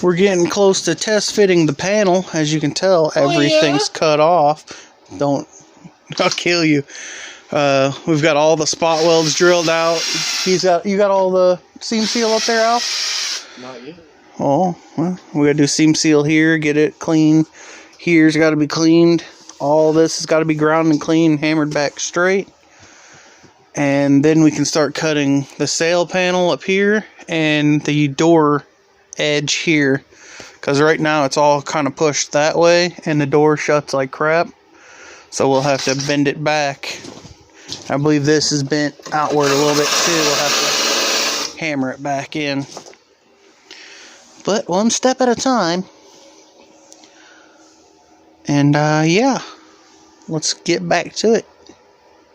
We're getting close to test fitting the panel. As you can tell, everything's cut off. Don't, I'll kill you. We've got all the spot welds drilled out. You got all the seam seal up there, Al? Not yet. Oh, well, we gotta do seam seal here, get it clean. Here's got to be cleaned. All this has got to be ground and clean, hammered back straight. And then we can start cutting the sail panel up here and the door edge here. Because right now it's all kind of pushed that way and the door shuts like crap. So we'll have to bend it back. I believe this is bent outward a little bit too. We'll have to hammer it back in. But one step at a time. And yeah, let's get back to it.